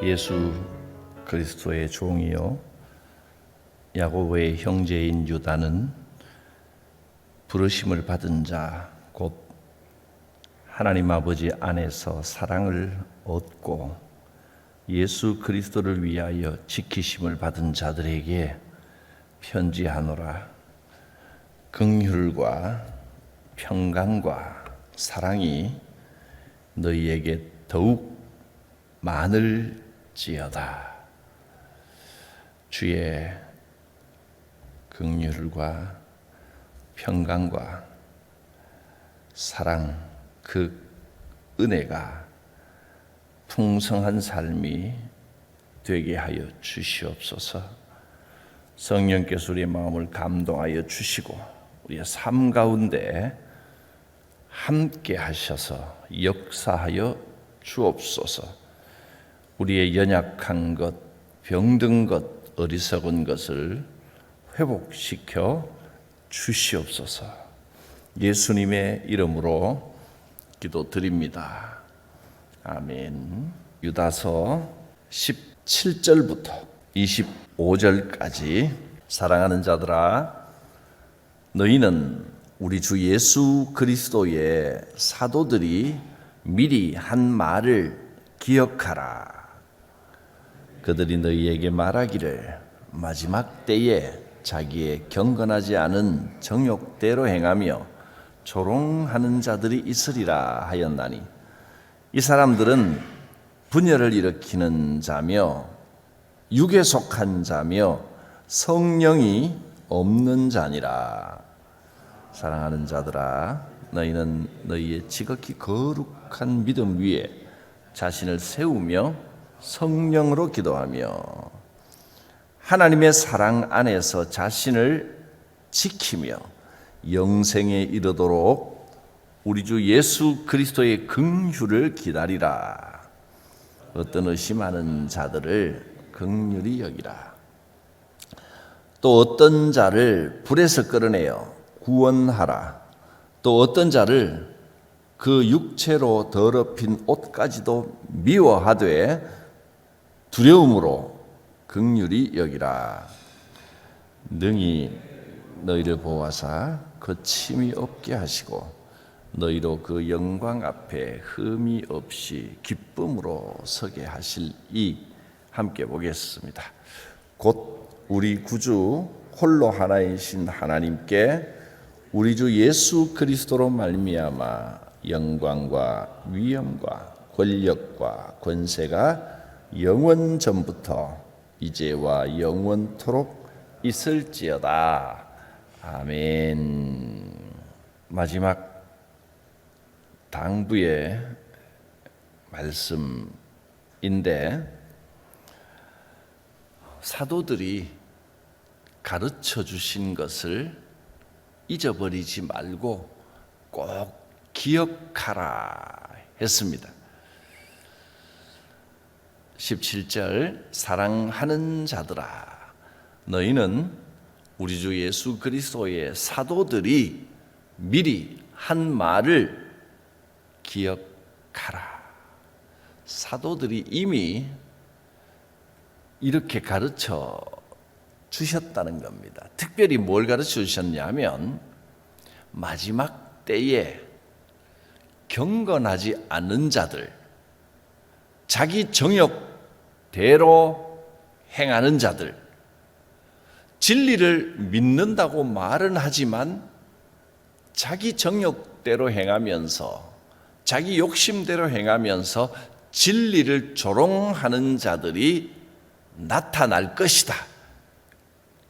예수 그리스도의 종이요 야고보의 형제인 유다는 부르심을 받은 자, 곧 하나님 아버지 안에서 사랑을 얻고 예수 그리스도를 위하여 지키심을 받은 자들에게 편지하노라. 긍휼과 평강과 사랑이 너희에게 더욱 많을지어다. 주의 긍휼과 평강과 사랑, 그 은혜가 풍성한 삶이 되게 하여 주시옵소서. 성령께서 우리의 마음을 감동하여 주시고 우리의 삶 가운데 함께 하셔서 역사하여 주옵소서. 우리의 연약한 것, 병든 것, 어리석은 것을 회복시켜 주시옵소서. 예수님의 이름으로 기도드립니다. 아멘. 유다서 17절부터 25절까지 사랑하는 자들아, 너희는 우리 주 예수 그리스도의 사도들이 미리 한 말을 기억하라. 그들이 너희에게 말하기를 마지막 때에 자기의 경건하지 않은 정욕대로 행하며 조롱하는 자들이 있으리라 하였나니, 이 사람들은 분열을 일으키는 자며 육에 속한 자며 성령이 없는 자니라. 사랑하는 자들아, 너희는 너희의 지극히 거룩한 믿음 위에 자신을 세우며 성령으로 기도하며 하나님의 사랑 안에서 자신을 지키며 영생에 이르도록 우리 주 예수 그리스도의 긍휼을 기다리라. 어떤 의심하는 자들을 긍휼히 여기라. 또 어떤 자를 불에서 끌어내어 구원하라. 또 어떤 자를 그 육체로 더럽힌 옷까지도 미워하되 두려움으로 긍휼히 여기라. 능히 너희를 보호하사 거침이 없게 하시고 너희로 그 영광 앞에 흠이 없이 기쁨으로 서게 하실 이. 함께 보겠습니다. 곧 우리 구주 홀로 하나이신 하나님께 우리 주 예수 그리스도로 말미암아 영광과 위엄과 권력과 권세가 영원 전부터 이제와 영원토록 있을지어다. 아멘. 마지막 당부의 말씀인데, 사도들이 가르쳐 주신 것을 잊어버리지 말고 꼭 기억하라 했습니다. 17절, 사랑하는 자들아, 너희는 우리 주 예수 그리스도의 사도들이 미리 한 말을 기억하라. 사도들이 이미 이렇게 가르쳐 주셨다는 겁니다. 특별히 뭘 가르쳐 주셨냐면, 마지막 때에 경건하지 않은 자들, 자기 정욕대로 행하는 자들, 진리를 믿는다고 말은 하지만 자기 정욕대로 행하면서, 자기 욕심대로 행하면서 진리를 조롱하는 자들이 나타날 것이다.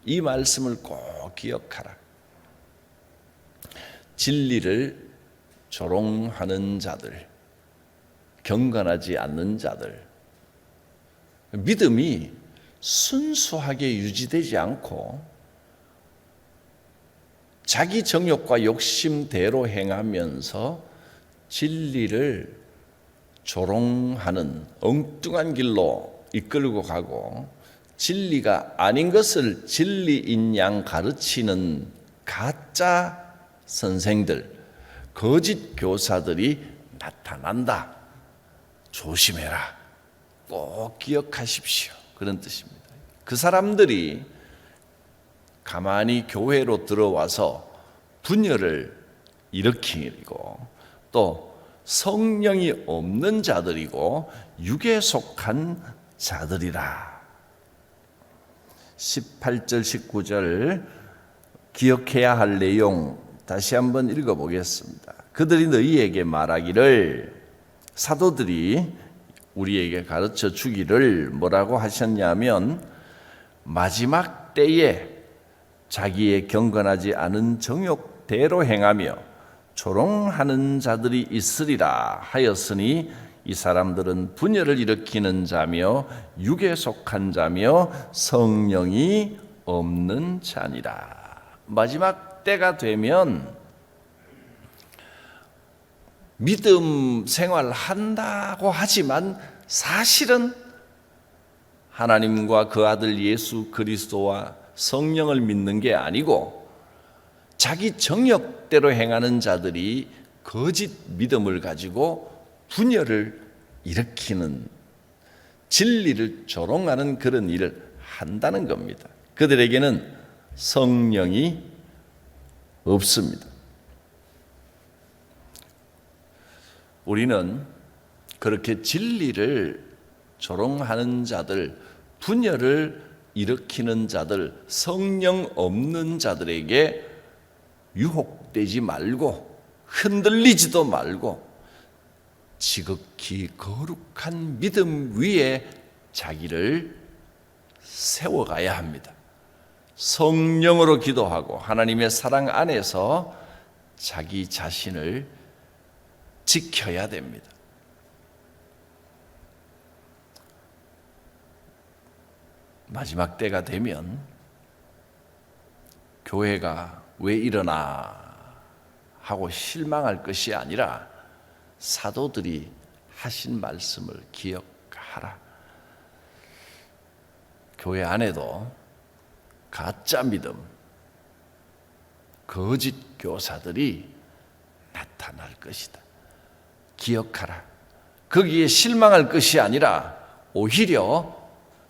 이 말씀을 꼭 기억하라. 진리를 조롱하는 자들, 경건하지 않는 자들, 믿음이 순수하게 유지되지 않고 자기 정욕과 욕심대로 행하면서 진리를 조롱하는 엉뚱한 길로 이끌고 가고 진리가 아닌 것을 진리인 양 가르치는 가짜 선생들, 거짓 교사들이 나타난다. 조심해라. 꼭 기억하십시오. 그런 뜻입니다. 그 사람들이 가만히 교회로 들어와서 분열을 일으키고 또 성령이 없는 자들이고 육에 속한 자들이라. 18절 19절 기억해야 할 내용 다시 한번 읽어보겠습니다. 그들이 너희에게 말하기를, 사도들이 우리에게 가르쳐 주기를 뭐라고 하셨냐면, 마지막 때에 자기의 경건하지 않은 정욕대로 행하며 조롱하는 자들이 있으리라 하였으니 이 사람들은 분열을 일으키는 자며 육에 속한 자며 성령이 없는 자니라. 마지막 때가 되면 믿음 생활한다고 하지만 사실은 하나님과 그 아들 예수 그리스도와 성령을 믿는 게 아니고 자기 정욕대로 행하는 자들이 거짓 믿음을 가지고 분열을 일으키는, 진리를 조롱하는 그런 일을 한다는 겁니다. 그들에게는 성령이 없습니다. 우리는 그렇게 진리를 조롱하는 자들, 분열을 일으키는 자들, 성령 없는 자들에게 유혹되지 말고 흔들리지도 말고 지극히 거룩한 믿음 위에 자기를 세워가야 합니다. 성령으로 기도하고 하나님의 사랑 안에서 자기 자신을 지켜야 됩니다. 마지막 때가 되면 교회가 왜 이러나 하고 실망할 것이 아니라 사도들이 하신 말씀을 기억하라. 교회 안에도 가짜 믿음, 거짓 교사들이 나타날 것이다. 기억하라. 거기에 실망할 것이 아니라 오히려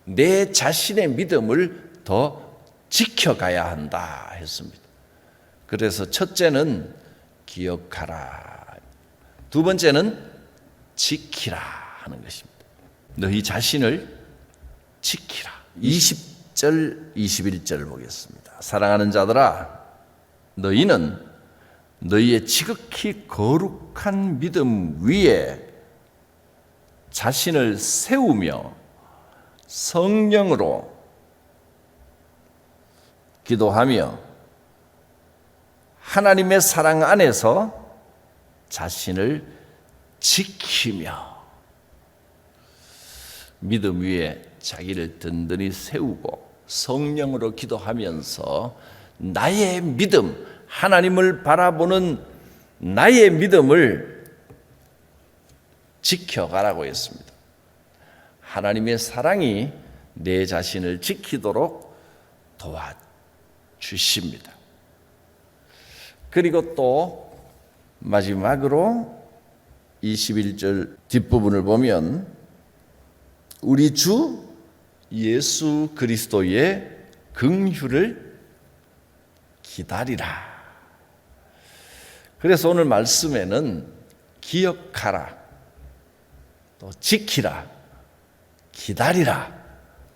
내 자신의 믿음을 더 지켜가야 한다 했습니다. 그래서 첫째는 기억하라. 두 번째는 지키라 하는 것입니다. 너희 자신을 지키라. 20절, 21절 보겠습니다. 사랑하는 자들아, 너희는 너희의 지극히 거룩한 믿음 위에 자신을 세우며 성령으로 기도하며 하나님의 사랑 안에서 자신을 지키며 믿음 위에 자기를 든든히 세우고 성령으로 기도하면서 나의 믿음, 하나님을 바라보는 나의 믿음을 지켜가라고 했습니다. 하나님의 사랑이 내 자신을 지키도록 도와주십니다. 그리고 또 마지막으로 21절 뒷부분을 보면 우리 주 예수 그리스도의 긍휼을 기다리라. 그래서 오늘 말씀에는 기억하라, 또 지키라, 기다리라,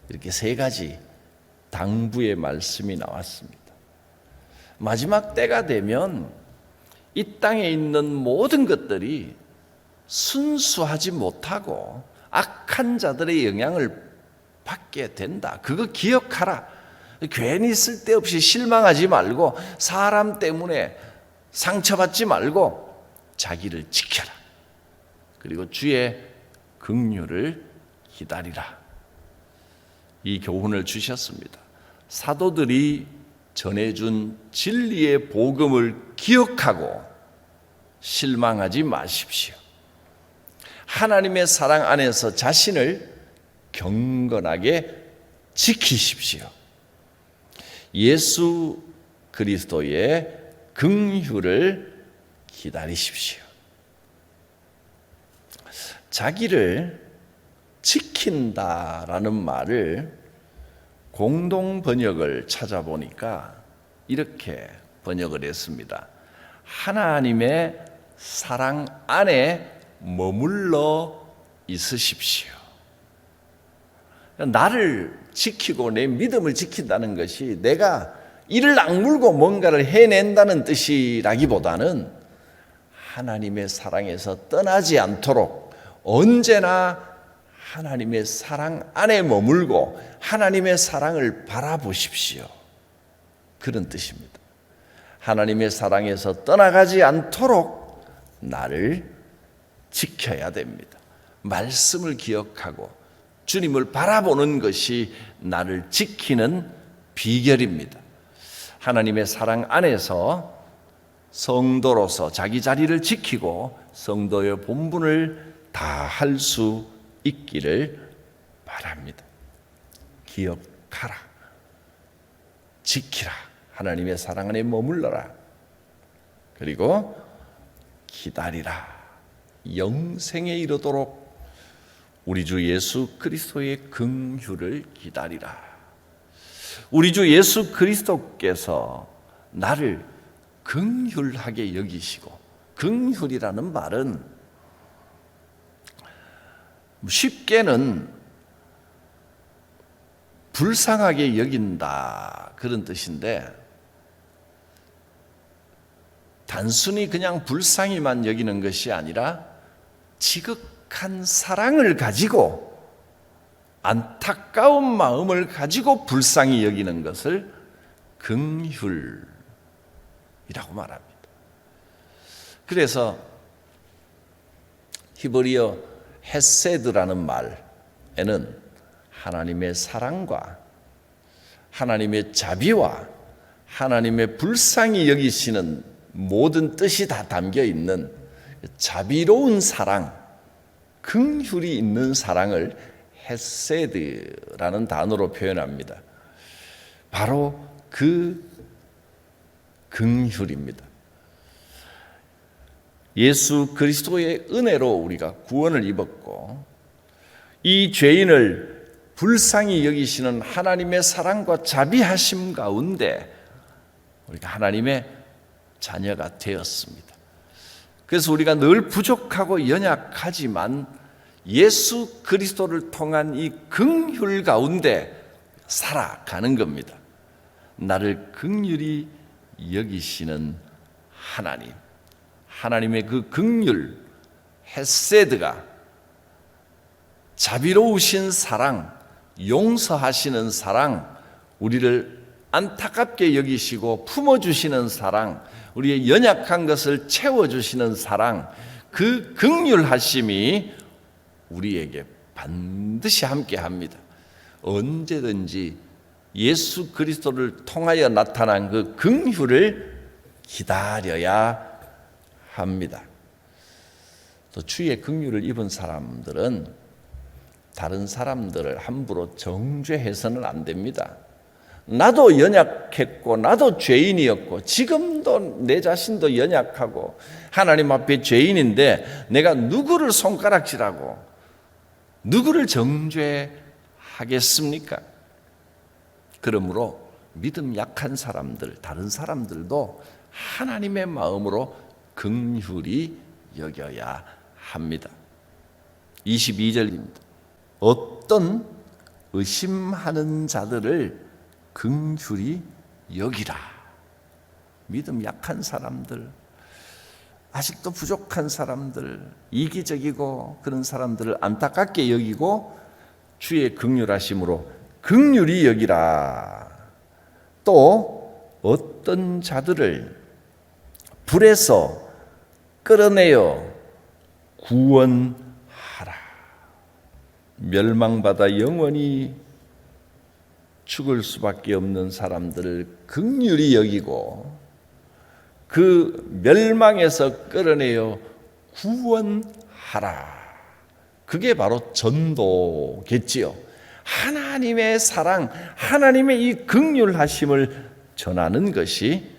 이렇게 세 가지 당부의 말씀이 나왔습니다. 마지막 때가 되면 이 땅에 있는 모든 것들이 순수하지 못하고 악한 자들의 영향을 받게 된다. 그거 기억하라. 괜히 쓸데없이 실망하지 말고 사람 때문에 상처받지 말고 자기를 지켜라. 그리고 주의 긍휼을 기다리라. 이 교훈을 주셨습니다. 사도들이 전해준 진리의 복음을 기억하고 실망하지 마십시오. 하나님의 사랑 안에서 자신을 경건하게 지키십시오. 예수 그리스도의 긍휼을 기다리십시오. 자기를 지킨다라는 말을 공동 번역을 찾아보니까 이렇게 번역을 했습니다. 하나님의 사랑 안에 머물러 있으십시오. 나를 지키고 내 믿음을 지킨다는 것이 내가 이를 악물고 뭔가를 해낸다는 뜻이라기보다는 하나님의 사랑에서 떠나지 않도록 언제나 하나님의 사랑 안에 머물고 하나님의 사랑을 바라보십시오. 그런 뜻입니다. 하나님의 사랑에서 떠나가지 않도록 나를 지켜야 됩니다. 말씀을 기억하고 주님을 바라보는 것이 나를 지키는 비결입니다. 하나님의 사랑 안에서 성도로서 자기 자리를 지키고 성도의 본분을 다할 수 있기를 바랍니다. 기억하라. 지키라. 하나님의 사랑 안에 머물러라. 그리고 기다리라. 영생에 이르도록 우리 주 예수 그리스도의 긍휼을 기다리라. 우리 주 예수 그리스도께서 나를 긍휼하게 여기시고, 긍휼이라는 말은 쉽게는 불쌍하게 여긴다 그런 뜻인데, 단순히 그냥 불쌍히만 여기는 것이 아니라 지극한 사랑을 가지고 안타까운 마음을 가지고 불쌍히 여기는 것을 긍휼이라고 말합니다. 그래서 히브리어 헤세드라는 말에는 하나님의 사랑과 하나님의 자비와 하나님의 불쌍히 여기시는 모든 뜻이 다 담겨 있는 자비로운 사랑, 긍휼이 있는 사랑을 헤세드라는 단어로 표현합니다. 바로 그 긍휼입니다. 예수 그리스도의 은혜로 우리가 구원을 입었고, 이 죄인을 불쌍히 여기시는 하나님의 사랑과 자비하심 가운데 우리가 하나님의 자녀가 되었습니다. 그래서 우리가 늘 부족하고 연약하지만 예수 그리스도를 통한 이 긍휼 가운데 살아가는 겁니다. 나를 긍휼히 여기시는 하나님, 하나님의 그 긍휼, 헤세드가 자비로우신 사랑, 용서하시는 사랑, 우리를 안타깝게 여기시고 품어주시는 사랑, 우리의 연약한 것을 채워주시는 사랑, 그 긍휼하심이 우리에게 반드시 함께합니다. 언제든지 예수 그리스도를 통하여 나타난 그 긍휼을 기다려야 합니다. 또 주의 긍휼을 입은 사람들은 다른 사람들을 함부로 정죄해서는 안 됩니다. 나도 연약했고 나도 죄인이었고 지금도 내 자신도 연약하고 하나님 앞에 죄인인데 내가 누구를 손가락질하고 누구를 정죄하겠습니까? 그러므로 믿음 약한 사람들, 다른 사람들도 하나님의 마음으로 긍휼히 여겨야 합니다. 22절입니다. 어떤 의심하는 자들을 긍휼히 여기라. 믿음 약한 사람들, 아직도 부족한 사람들, 이기적이고 그런 사람들을 안타깝게 여기고 주의 긍휼하심으로 긍휼히 여기라. 또 어떤 자들을 불에서 끌어내어 구원하라. 멸망받아 영원히 죽을 수밖에 없는 사람들을 긍휼히 여기고 그 멸망에서 끌어내어 구원하라. 그게 바로 전도겠지요. 하나님의 사랑, 하나님의 이 긍휼하심을 전하는 것이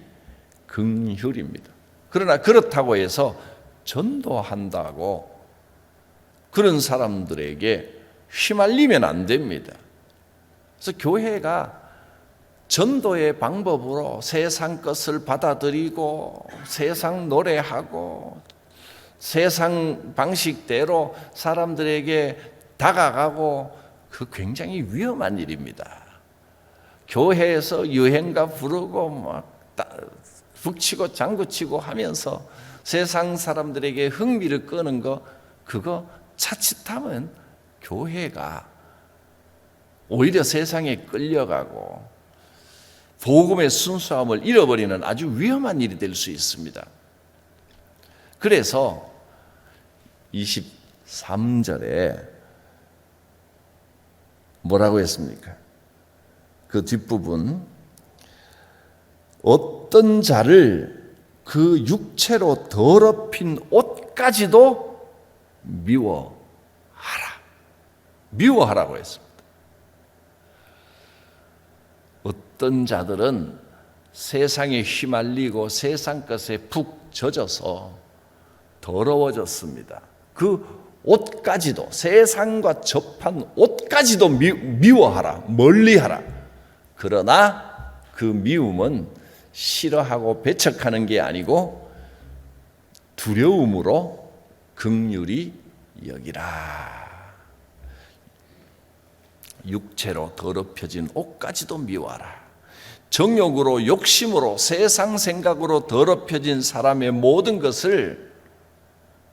긍휼입니다. 그러나 그렇다고 해서 전도한다고 그런 사람들에게 휘말리면 안 됩니다. 그래서 교회가 전도의 방법으로 세상 것을 받아들이고 세상 노래하고 세상 방식대로 사람들에게 다가가고 그 굉장히 위험한 일입니다. 교회에서 유행가 부르고 막 북치고 장구치고 하면서 세상 사람들에게 흥미를 끄는 거, 그거 자칫하면 교회가 오히려 세상에 끌려가고 복음의 순수함을 잃어버리는 아주 위험한 일이 될 수 있습니다. 그래서 23절에 뭐라고 했습니까? 그 뒷부분, 어떤 자를 그 육체로 더럽힌 옷까지도 미워하라. 미워하라고 했습니다. 어떤 자들은 세상에 휘말리고 세상 것에 푹 젖어서 더러워졌습니다. 그 옷까지도, 세상과 접한 옷까지도 미워하라, 멀리하라. 그러나 그 미움은 싫어하고 배척하는 게 아니고 두려움으로 긍휼히 여기라. 육체로 더럽혀진 옷까지도 미워하라. 정욕으로, 욕심으로, 세상 생각으로 더럽혀진 사람의 모든 것을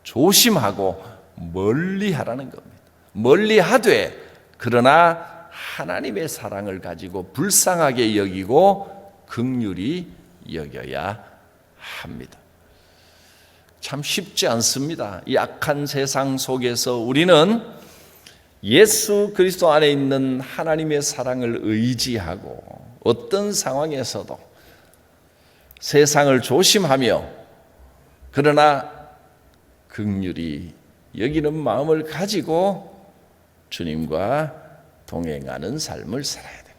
조심하고 멀리하라는 겁니다. 멀리하되 그러나 하나님의 사랑을 가지고 불쌍하게 여기고 긍휼히 여겨야 합니다. 참 쉽지 않습니다. 이 악한 세상 속에서 우리는 예수 그리스도 안에 있는 하나님의 사랑을 의지하고 어떤 상황에서도 세상을 조심하며 그러나 긍휼히 여기는 마음을 가지고 주님과 동행하는 삶을 살아야 됩니다.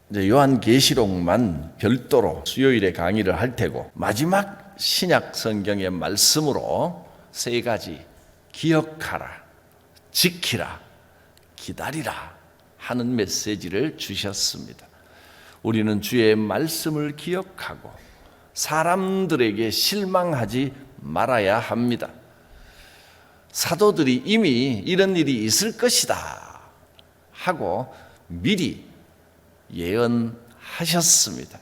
이제 요한계시록만 별도로 수요일에 강의를 할 테고 마지막 신약 성경의 말씀으로 세 가지 기억하라, 지키라, 기다리라 하는 메시지를 주셨습니다. 우리는 주의 말씀을 기억하고 사람들에게 실망하지 말아야 합니다. 사도들이 이미 이런 일이 있을 것이다 하고 미리 예언하셨습니다.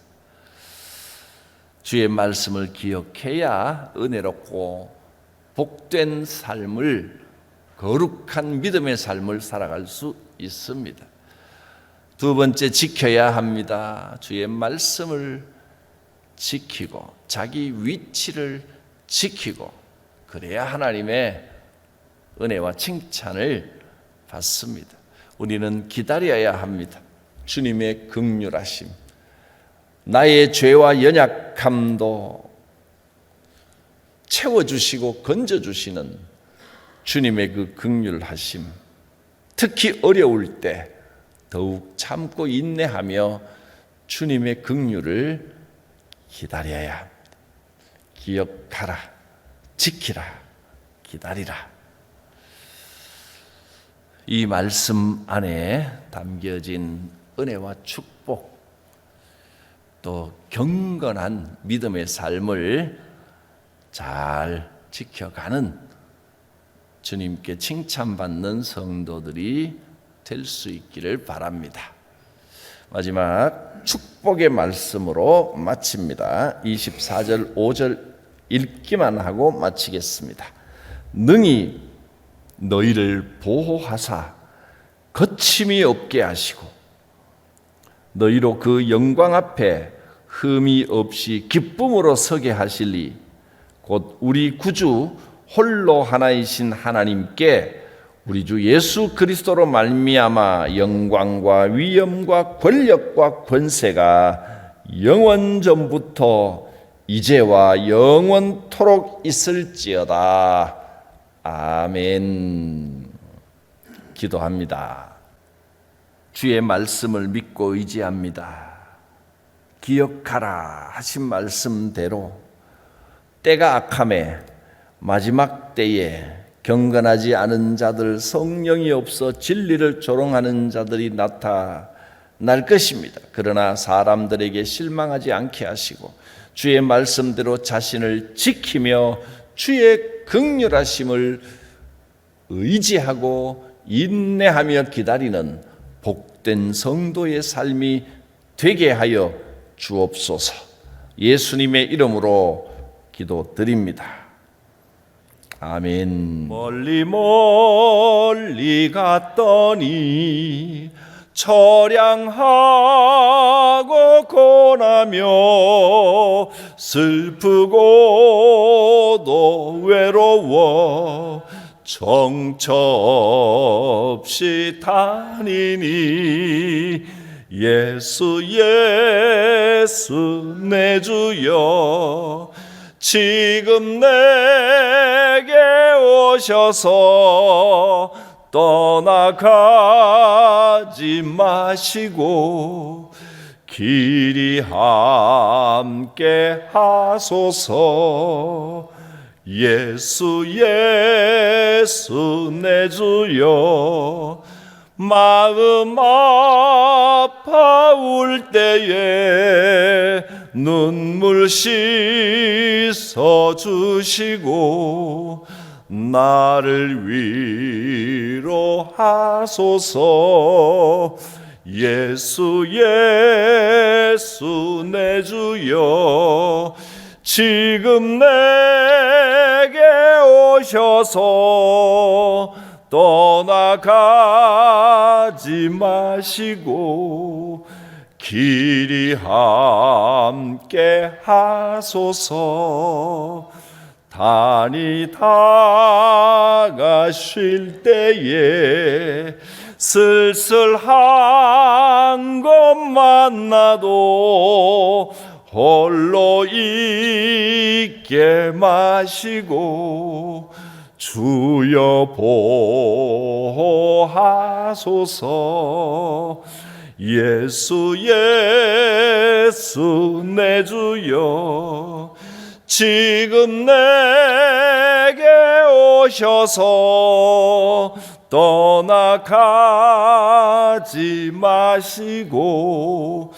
주의 말씀을 기억해야 은혜롭고 복된 삶을, 거룩한 믿음의 삶을 살아갈 수 있습니다. 두 번째, 지켜야 합니다. 주의 말씀을 지키고 자기 위치를 지키고 그래야 하나님의 은혜와 칭찬을 받습니다. 우리는 기다려야 합니다. 주님의 긍휼하심, 나의 죄와 연약함도 채워주시고 건져주시는 주님의 그 긍휼하심, 특히 어려울 때 더욱 참고 인내하며 주님의 긍휼을 기다려야 합니다. 기억하라, 지키라, 기다리라. 이 말씀 안에 담겨진 은혜와 축복, 또 경건한 믿음의 삶을 잘 지켜가는 주님께 칭찬받는 성도들이 될 수 있기를 바랍니다. 마지막 축복의 말씀으로 마칩니다. 24절 5절 읽기만 하고 마치겠습니다. 능히 너희를 보호하사 거침이 없게 하시고 너희로 그 영광 앞에 흠이 없이 기쁨으로 서게 하시리. 곧 우리 구주 홀로 하나이신 하나님께 우리 주 예수 그리스도로 말미암아 영광과 위엄과 권력과 권세가 영원 전부터 이제와 영원토록 있을지어다. 아멘. 기도합니다. 주의 말씀을 믿고 의지합니다. 기억하라 하신 말씀대로 때가 악함에 마지막 때에 경건하지 않은 자들, 성령이 없어 진리를 조롱하는 자들이 나타날 것입니다. 그러나 사람들에게 실망하지 않게 하시고 주의 말씀대로 자신을 지키며 주의 긍휼하심을 의지하고 인내하며 기다리는 복된 성도의 삶이 되게 하여 주옵소서. 예수님의 이름으로 기도드립니다. 아멘. 멀리 멀리 갔더니 처량하고 고나며 슬프고도 외로워 정처 없이 다니니 예수 예수 내 주여 지금 내게 오셔서 떠나가지 마시고 길이 함께 하소서. 예수 예수 내 주여 마음 아파올 때에 눈물 씻어 주시고 나를 위로하소서. 예수 예수 내 주여 지금 내게 오셔서 떠나가지 마시고 길이 함께 하소서. 다니다가 쉴 때에 쓸쓸한 것만 나도 홀로 있게 마시고 주여 보호하소서. 예수 예수 내 주여 지금 내게 오셔서 떠나가지 마시고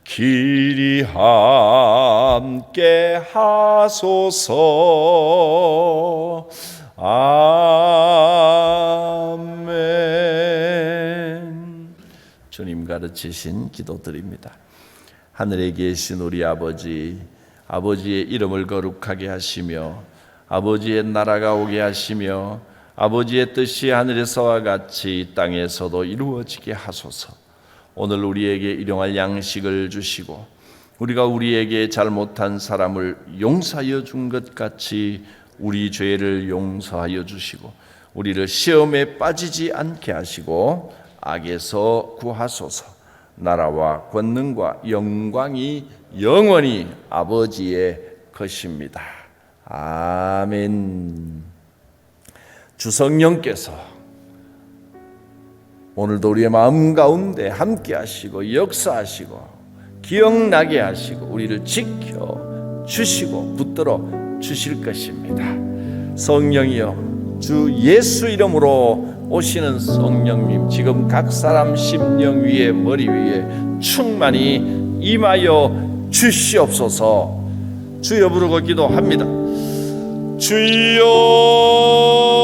길이 함께 하소서. 아멘. 주님 가르치신 기도드립니다. 하늘에 계신 우리 아버지, 아버지의 이름을 거룩하게 하시며 아버지의 나라가 오게 하시며 아버지의 뜻이 하늘에서와 같이 이 땅에서도 이루어지게 하소서. 오늘 우리에게 일용할 양식을 주시고 우리가 우리에게 잘못한 사람을 용서하여 준 것 같이 우리 죄를 용서하여 주시고 우리를 시험에 빠지지 않게 하시고 악에서 구하소서. 나라와 권능과 영광이 영원히 아버지의 것입니다. 아멘. 주성령께서 오늘도 우리의 마음 가운데 함께 하시고 역사하시고 기억나게 하시고 우리를 지켜 주시고 붙들어 주실 것입니다. 성령이여, 주 예수 이름으로 오시는 성령님, 지금 각 사람 심령 위에 머리 위에 충만히 임하여 주시옵소서. 주여 부르고 기도합니다. 주여